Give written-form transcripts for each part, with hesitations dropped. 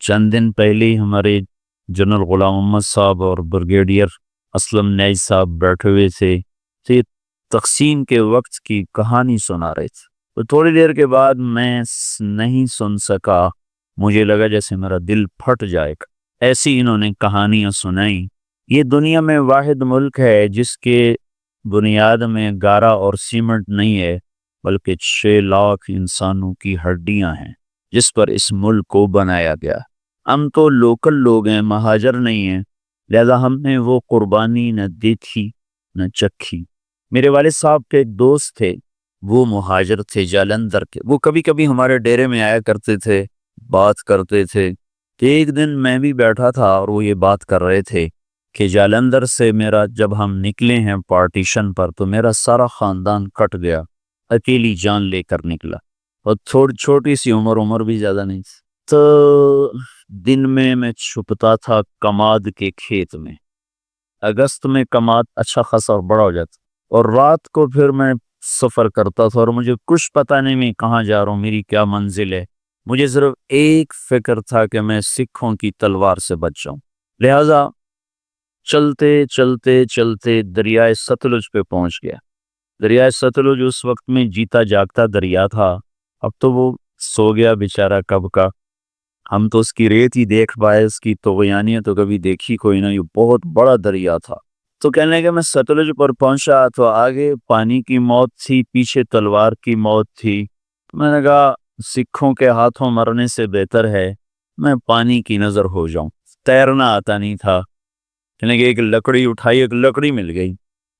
چند دن پہلے ہی ہمارے جنرل غلام محمد صاحب اور بریگیڈیئر اسلم نیاز صاحب بیٹھے ہوئے تھے تو یہ تقسیم کے وقت کی کہانی سنا رہے تھے. تو تھوڑی دیر کے بعد میں نہیں سن سکا. مجھے لگا جیسے میرا دل پھٹ جائے گا. ایسی انہوں نے کہانیاں سنائیں. یہ دنیا میں واحد ملک ہے جس کے بنیاد میں گارا اور سیمنٹ نہیں ہے بلکہ 6 لاکھ انسانوں کی ہڈیاں ہیں جس پر اس ملک کو بنایا گیا. ہم تو لوکل لوگ ہیں، مہاجر نہیں ہیں، لہذا ہم نے وہ قربانی نہ دیکھی نہ چکھی. میرے والد صاحب کے ایک دوست تھے، وہ مہاجر تھے جالندھر کے. وہ کبھی کبھی ہمارے ڈیرے میں آیا کرتے تھے، بات کرتے تھے. تو ایک دن میں بھی بیٹھا تھا اور وہ یہ بات کر رہے تھے کہ جالندھر سے جب ہم نکلے ہیں پارٹیشن پر تو میرا سارا خاندان کٹ گیا، اکیلی جان لے کر نکلا. اور چھوٹی سی عمر بھی زیادہ نہیں تھی. تو دن میں چھپتا تھا کماد کے کھیت میں. اگست میں کماد اچھا خاصا بڑا ہو جاتا، اور رات کو پھر میں سفر کرتا تھا اور مجھے کچھ پتہ نہیں میں کہاں جا رہا ہوں، میری کیا منزل ہے. مجھے صرف ایک فکر تھا کہ میں سکھوں کی تلوار سے بچ جاؤں. لہذا چلتے چلتے چلتے دریائے ستلج پہ پہنچ گیا. دریائے ستلج اس وقت میں جیتا جاگتا دریا تھا. اب تو وہ سو گیا بیچارہ کب کا. ہم تو اس کی ریت ہی دیکھ پائے، اس کی طغیانیاں تو کبھی دیکھی کوئی نہ. یہ بہت بڑا دریا تھا. تو کہنے کہ میں ستلج پر پہنچا تو آگے پانی کی موت تھی، پیچھے تلوار کی موت تھی. میں نے کہا سکھوں کے ہاتھوں مرنے سے بہتر ہے میں پانی کی نظر ہو جاؤں. تیرنا آتا نہیں تھا. کہنے کہ ایک لکڑی اٹھائی، ایک لکڑی مل گئی،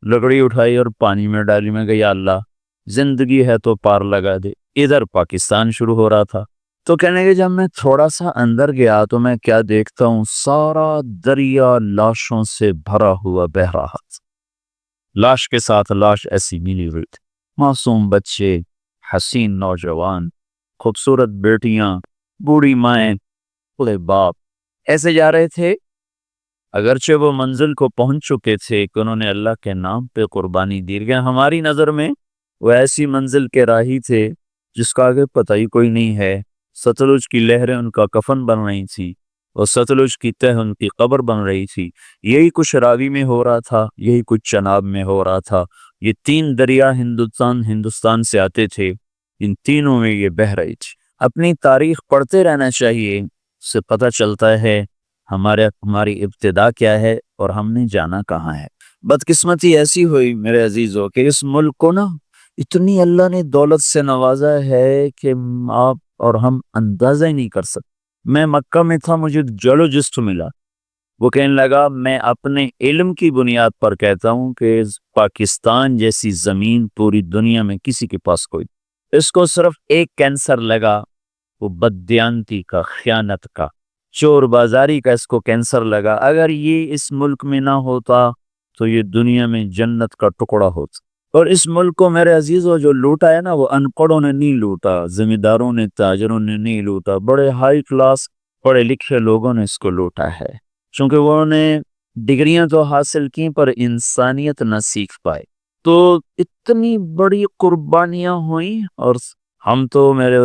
لکڑی اٹھائی اور پانی میں ڈالی. میں کہ یا اللہ زندگی ہے تو پار لگا دے. ادھر پاکستان شروع ہو رہا تھا. تو کہنے کہ جب میں تھوڑا سا اندر گیا تو میں کیا دیکھتا ہوں، سارا دریا لاشوں سے بھرا ہوا بہ رہا تھا. لاش کے ساتھ لاش ایسی ملی ہوئی تھی. معصوم بچے، حسین نوجوان، خوبصورت بیٹیاں، بوڑھی مائیں، بوڑھے باپ ایسے جا رہے تھے. اگرچہ وہ منزل کو پہنچ چکے تھے کہ انہوں نے اللہ کے نام پہ قربانی دی، لیکن ہماری نظر میں وہ ایسی منزل کے راہی تھے جس کا آگے پتہ ہی کوئی نہیں ہے. ستلج کی لہریں ان کا کفن بن رہی تھی اور ستلج کی تہ ان کی قبر بن رہی تھی. یہی کچھ راوی میں ہو رہا تھا، یہی کچھ چناب میں ہو رہا تھا. یہ 3 دریا ہندوستان سے آتے تھے، ان تینوں میں یہ بہہ رہی تھی. اپنی تاریخ پڑھتے رہنا چاہیے، اس سے پتہ چلتا ہے ہماری ابتدا کیا ہے اور ہم نے جانا کہاں ہے. بدقسمتی ایسی ہوئی میرے عزیزوں کہ اس ملک کو نا اتنی اللہ نے دولت سے نوازا ہے کہ آپ اور ہم اندازہ ہی نہیں کر سکتے. میں مکہ میں تھا، مجھے جیولوجسٹ ملا. وہ کہنے لگا میں اپنے علم کی بنیاد پر کہتا ہوں کہ پاکستان جیسی زمین پوری دنیا میں کسی کے پاس کوئی. اس کو صرف ایک کینسر لگا، وہ بددیانتی کا، خیانت کا، چور بازاری کا اس کو کینسر لگا. اگر یہ اس ملک میں نہ ہوتا تو یہ دنیا میں جنت کا ٹکڑا ہوتا. اور اس ملک کو میرے عزیزوں جو لوٹا ہے نا، وہ انپڑھوں نے نہیں لوٹا، ذمہ داروں نے، تاجروں نے نہیں لوٹا، بڑے ہائی کلاس پڑھے لکھے لوگوں نے اس کو لوٹا ہے. چونکہ وہ نے ڈگریاں تو حاصل کی پر انسانیت نہ سیکھ پائے. تو اتنی بڑی قربانیاں ہوئیں اور ہم تو میرے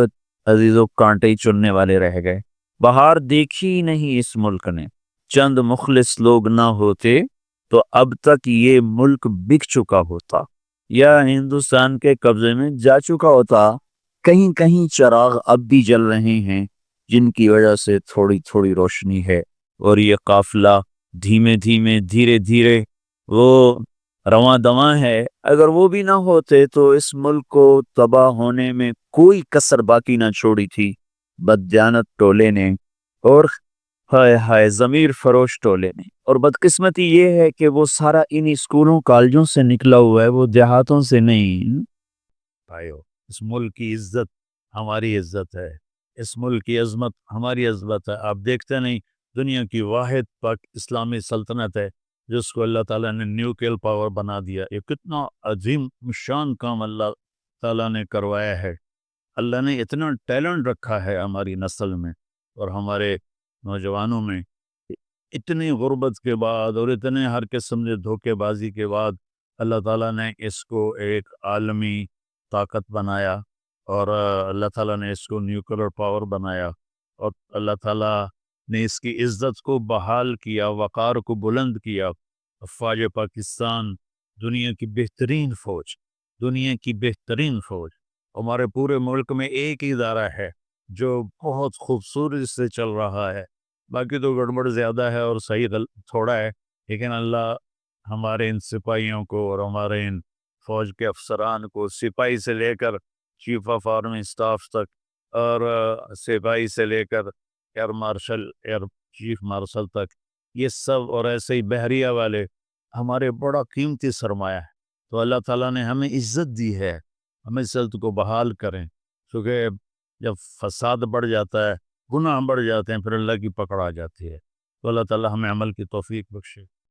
عزیزوں کانٹے ہی چننے والے رہ گئے. بہار دیکھی نہیں اس ملک نے. چند مخلص لوگ نہ ہوتے تو اب تک یہ ملک بک چکا ہوتا یا ہندوستان کے قبضے میں جا چکا ہوتا. کہیں کہیں چراغ اب بھی جل رہے ہیں جن کی وجہ سے تھوڑی تھوڑی روشنی ہے، اور یہ قافلہ دھیمے دھیمے دھیرے دھیرے وہ رواں دواں ہے. اگر وہ بھی نہ ہوتے تو اس ملک کو تباہ ہونے میں کوئی کسر باقی نہ چھوڑی تھی بددیانت ٹولے نے اور ہائے ہائے ضمیر فروش ٹولے نے. اور بدقسمتی یہ ہے کہ وہ سارا انہی اسکولوں کالجوں سے نکلا ہوا ہے، وہ دیہاتوں سے نہیں. بھائیو، اس ملک کی عزت ہماری عزت ہے، اس ملک کی عظمت ہماری عظمت ہے. آپ دیکھتے نہیں دنیا کی واحد پاک اسلامی سلطنت ہے جس کو اللہ تعالیٰ نے نیوکلیئر پاور بنا دیا. یہ کتنا عظیم شان کام اللہ تعالیٰ نے کروایا ہے. اللہ نے اتنا ٹیلنٹ رکھا ہے ہماری نسل میں اور ہمارے نوجوانوں میں. اتنی غربت کے بعد اور اتنے ہر قسم کے دھوکے بازی کے بعد اللہ تعالیٰ نے اس کو ایک عالمی طاقت بنایا اور اللہ تعالیٰ نے اس کو نیوکلیئر پاور بنایا. اور اللہ تعالیٰ نے اس کی عزت کو بحال کیا، وقار کو بلند کیا۔ افواج پاکستان دنیا کی بہترین فوج، دنیا کی بہترین فوج۔ ہمارے پورے ملک میں ایک ہی ادارہ ہے جو بہت خوبصورتی سے چل رہا ہے، باقی تو گڑبڑ زیادہ ہے اور صحیح تھوڑا ہے، لیکن اللہ ہمارے ان سپاہیوں کو اور ہمارے ان فوج کے افسران کو، سپاہی سے لے کر چیف آف آرمی اسٹاف تک، اور سپاہی سے لے کر air marshal, air chief marshal تک، یہ سب اور ایسے ہی بحریہ والے ہمارے بڑا قیمتی سرمایہ ہے۔ تو اللہ تعالیٰ نے ہمیں عزت دی ہے، ہمیں عزت کو بحال کریں، کیونکہ جب فساد بڑھ جاتا ہے، گناہ بڑھ جاتے ہیں، پھر اللہ کی پکڑ آ جاتی ہے۔ تو اللہ تعالیٰ ہمیں عمل کی توفیق بخشے۔